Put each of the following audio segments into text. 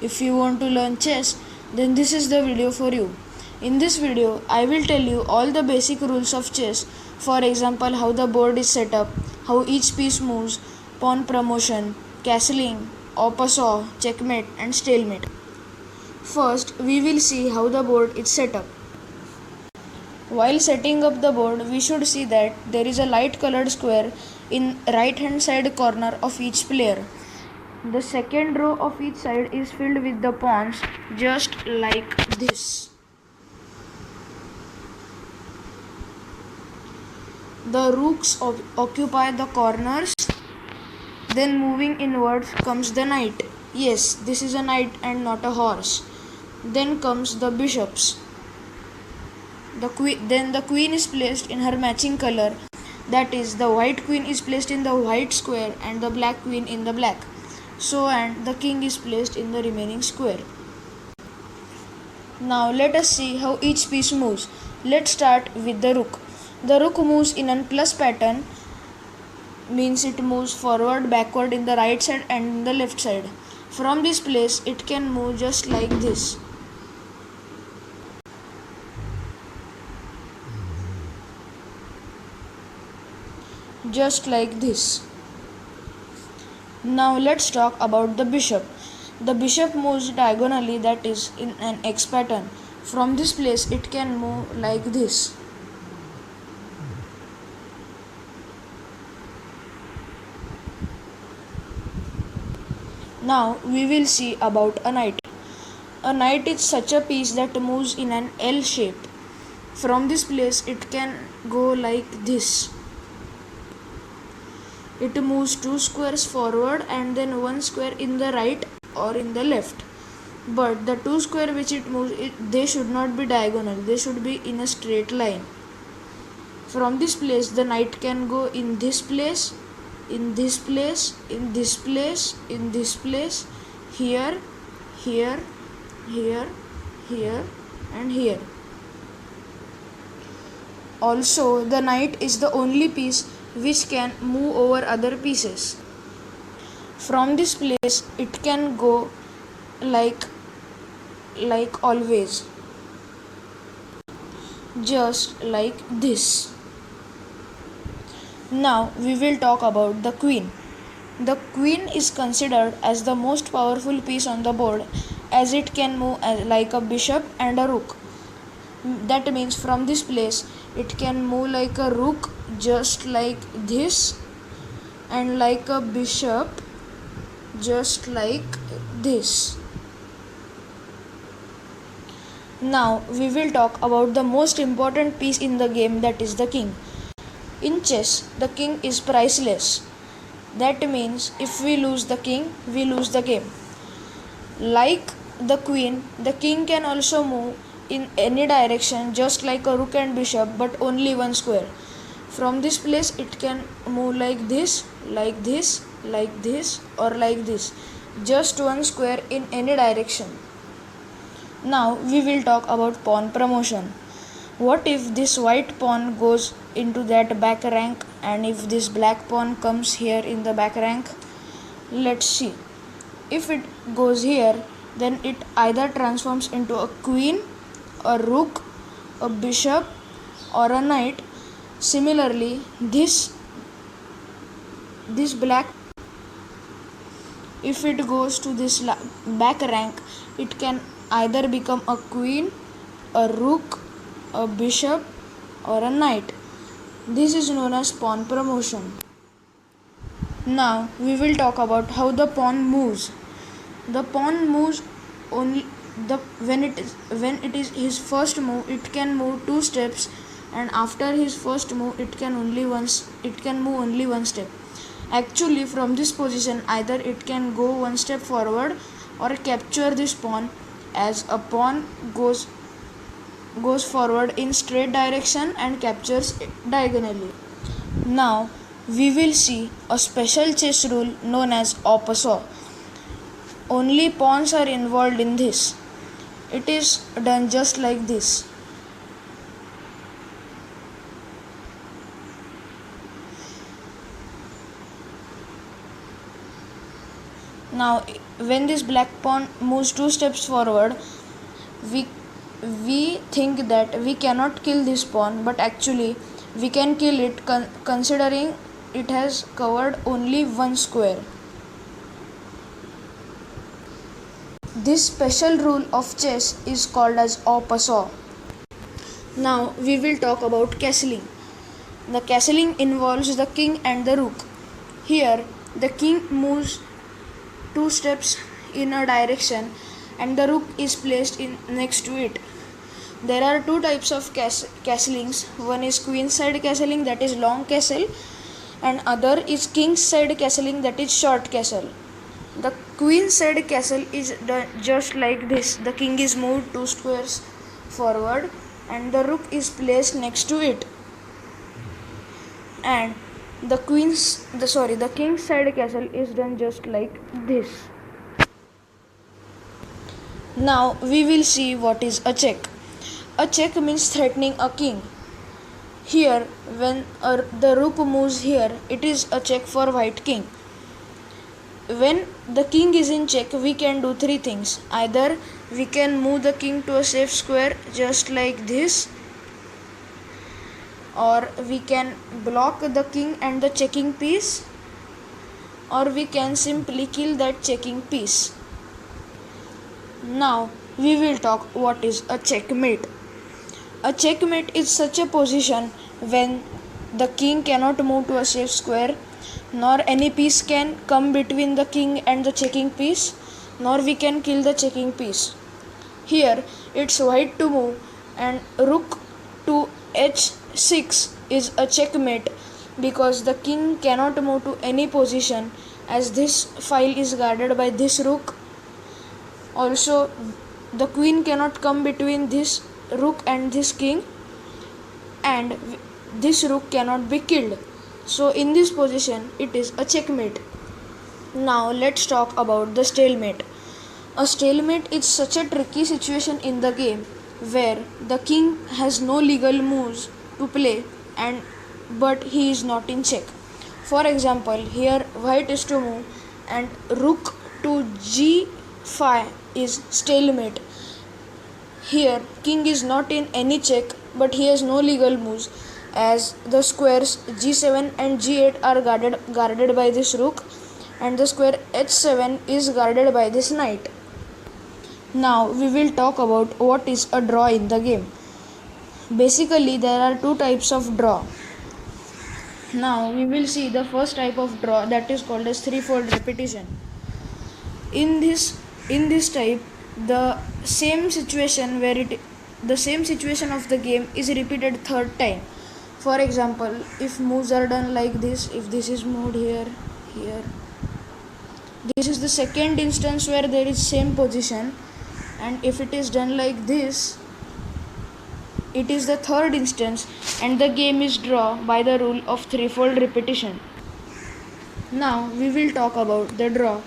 If you want to learn chess, then this is the video for you. In this video, I will tell you all the basic rules of chess. For example, how the board is set up, how each piece moves, pawn promotion, castling, en-passant, checkmate and stalemate. First, we will see how the board is set up. While setting up the board, we should see that there is a light colored square in right hand side corner of each player. The second row of each side is filled with the pawns, just like this. The rooks occupy the corners. Then moving inwards comes the knight. Yes, this is a knight and not a horse. Then comes the bishops. Then the queen is placed in her matching color. That is, the white queen is placed in the white square and the black queen in the black. So, and the king is placed in the remaining square. Now let us see how each piece moves. Let's start with the rook. The rook moves in a plus pattern, means it moves forward, backward in the right side and in the left side. From this place, it can move just like this. Just like this. Now let's talk about the bishop. The bishop moves diagonally, that is in an X pattern. From this place it can move like this. Now we will see about a knight. A knight is such a piece that moves in an L shape. From this place it can go like this. It moves 2 squares forward and then 1 square in the right or in the left. But the 2 square which it moves, they should not be diagonal. They should be in a straight line. From this place, the knight can go in this place, in this place, in this place, in this place, here, here, here, here, and here. Also, the knight is the only piece which can move over other pieces. From this place it can go like always, just like this. Now we will talk about the queen. The queen is considered as the most powerful piece on the board, as it can move like a bishop and a rook. That means from this place it can move like a rook, just like this, and like a bishop, just like this. Now we will talk about the most important piece in the game, that is the king. In chess, the king is priceless. That means if we lose the king, we lose the game. Like the queen, the king can also move in any direction, just like a rook and bishop, but only one square. From this place it can move like this, like this, like this, or like this, just one square in any direction. Now we will talk about pawn promotion. What if this white pawn goes into that back rank, and if this black pawn comes here in the back rank? Let's see. If it goes here, then it either transforms into a queen, a rook, a bishop, or a knight. Similarly, this black, if it goes to this back rank, it can either become a queen, a rook, a bishop, or a knight. This is known as pawn promotion. Now we will talk about how the pawn moves. The pawn moves only when it is his first move, it can move 2 steps, and after his first move it can move only 1 step. Actually, from this position either it can go 1 step forward or capture this pawn, as a pawn goes forward in straight direction and captures it diagonally. Now we will see a special chess rule known as en-passant. Only pawns are involved in this. It is done just like this. Now when this black pawn moves 2 steps forward, we think that we cannot kill this pawn, but actually we can kill it considering it has covered only one square. This special rule of chess is called as en passant. Now we will talk about castling. The castling involves the king and the rook. Here the king moves 2 steps in a direction and the rook is placed next to it. There are 2 types of castlings. One is queenside castling, that is long castle, and other is kingside castling, that is short castle. The queenside castle is just like this. The king is moved 2 squares forward and the rook is placed next to it. And the kingside castle is done just like this. Now we will see what is a check. A check means threatening a king. Here when the rook moves here, it is a check for white king. When the king is in check, we can do 3 things. Either we can move the king to a safe square just like this, or we can block the king and the checking piece, or we can simply kill that checking piece. Now we will talk what is a checkmate. A checkmate is such a position when the king cannot move to a safe square, nor any piece can come between the king and the checking piece, nor we can kill the checking piece. Here it's white to move and rook to h6 is a checkmate because the king cannot move to any position as this file is guarded by this rook. Also the queen cannot come between this rook and this king, and this rook cannot be killed. So in this position it is a checkmate. Now let's talk about the stalemate. A stalemate is such a tricky situation in the game where the king has no legal moves to play but he is not in check. For example, here white is to move and rook to g5 is stalemate. Here king is not in any check but he has no legal moves as the squares g7 and g8 are guarded by this rook and the square h7 is guarded by this knight. Now we will talk about what is a draw in the game. Basically there are 2 types of draw. Now we will see the first type of draw, that is called as threefold repetition. In this type, the same situation of the game is repeated 3rd time. For example, if moves are done like this, if this is moved here, this is the second instance where there is same position, and if it is done like this, it is the 3rd instance, and the game is draw by the rule of threefold repetition. Now we will talk about the draw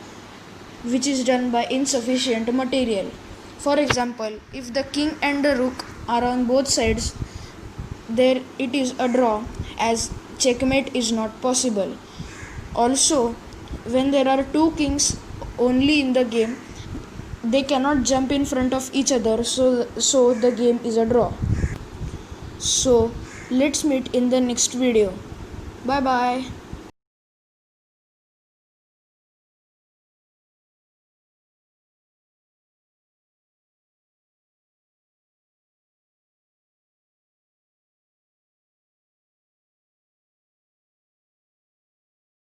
which is done by insufficient material. For example, if the king and the rook are on both sides, there it is a draw as checkmate is not possible. Also, when there are 2 kings only in the game, they cannot jump in front of each other, so the game is a draw. So let's meet in the next video. Bye bye.